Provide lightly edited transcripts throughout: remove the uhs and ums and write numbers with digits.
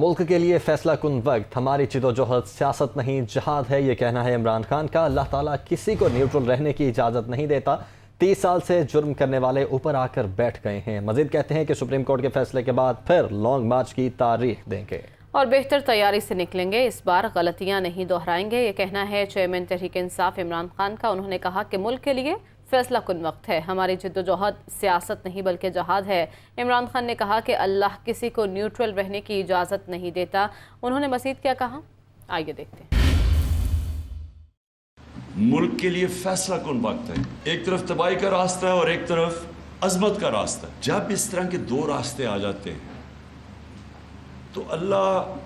ملک کے لیے فیصلہ کن وقت، ہماری جدوجہد سیاست نہیں جہاد ہے، یہ کہنا ہے عمران خان کا۔ اللہ تعالیٰ کسی کو نیوٹرل رہنے کی اجازت نہیں دیتا، 30 سال سے جرم کرنے والے اوپر آ کر بیٹھ گئے ہیں۔ مزید کہتے ہیں کہ سپریم کورٹ کے فیصلے کے بعد پھر لانگ مارچ کی تاریخ دیں گے اور بہتر تیاری سے نکلیں گے، اس بار غلطیاں نہیں دہرائیں گے، یہ کہنا ہے چیئرمین تحریک انصاف عمران خان کا۔ انہوں نے کہا کہ ملک کے لیے فیصلہ کن وقت ہے، ہماری جدوجہد سیاست نہیں بلکہ جہاد ہے۔ عمران خان نے کہا کہ اللہ کسی کو نیوٹرل رہنے کی اجازت نہیں دیتا۔ انہوں نے مزید کیا کہا، آئیے دیکھتے ہیں۔ ملک کے لیے فیصلہ کن وقت ہے، ایک طرف تباہی کا راستہ ہے اور ایک طرف عظمت کا راستہ ہے۔ جب اس طرح کے دو راستے آ جاتے ہیں تو اللہ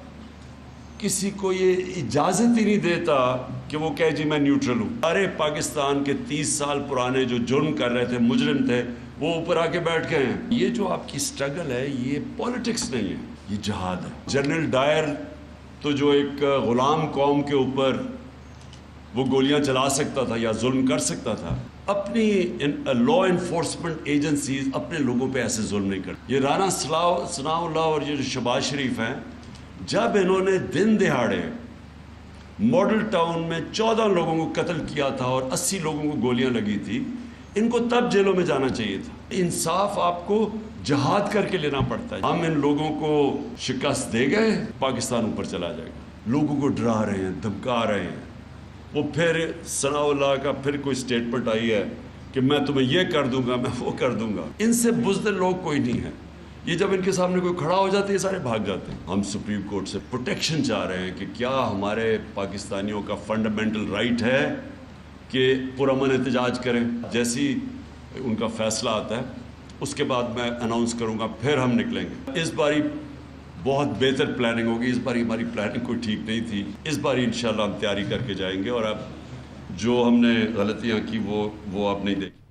کسی کو یہ اجازت ہی نہیں دیتا کہ وہ کہے جی میں نیوٹرل ہوں۔ سارے پاکستان کے 30 سال پرانے جو جرم کر رہے تھے، مجرم تھے، وہ اوپر آ کے بیٹھ گئے ہیں۔ یہ جو آپ کی سٹرگل ہے، یہ پولیٹکس نہیں ہے، یہ جہاد ہے۔ جنرل ڈائر تو جو ایک غلام قوم کے اوپر وہ گولیاں چلا سکتا تھا یا ظلم کر سکتا تھا، اپنی لا انفورسمنٹ ایجنسیز اپنے لوگوں پہ ایسے ظلم نہیں کرتی۔ یہ رانا ثناء اللہ اور یہ جو شہباز شریف ہیں، جب انہوں نے دن دہاڑے ماڈل ٹاؤن میں 14 لوگوں کو قتل کیا تھا اور 80 لوگوں کو گولیاں لگی تھی، ان کو تب جیلوں میں جانا چاہیے تھا۔ انصاف آپ کو جہاد کر کے لینا پڑتا ہے۔ ہم ان لوگوں کو شکست دے گئے، پاکستان اوپر چلا جائے گا۔ لوگوں کو ڈرا رہے ہیں، دھمکا رہے ہیں۔ وہ پھر ثناء اللہ کا پھر کوئی سٹیٹمنٹ آئی ہے کہ میں تمہیں یہ کر دوں گا، میں وہ کر دوں گا۔ ان سے بزدل لوگ کوئی نہیں ہے۔ یہ جب ان کے سامنے کوئی کھڑا ہو جاتے ہیں، یہ سارے بھاگ جاتے ہیں۔ ہم سپریم کورٹ سے پروٹیکشن چاہ رہے ہیں کہ کیا ہمارے پاکستانیوں کا فنڈامنٹل رائٹ ہے کہ پرامن احتجاج کریں۔ جیسی ان کا فیصلہ آتا ہے اس کے بعد میں اناؤنس کروں گا، پھر ہم نکلیں گے۔ اس باری بہت بہتر پلاننگ ہوگی، اس باری ہماری پلاننگ کوئی ٹھیک نہیں تھی۔ اس باری انشاءاللہ ہم تیاری کر کے جائیں گے، اور اب جو ہم نے غلطیاں کی وہ آپ نہیں دیکھیں۔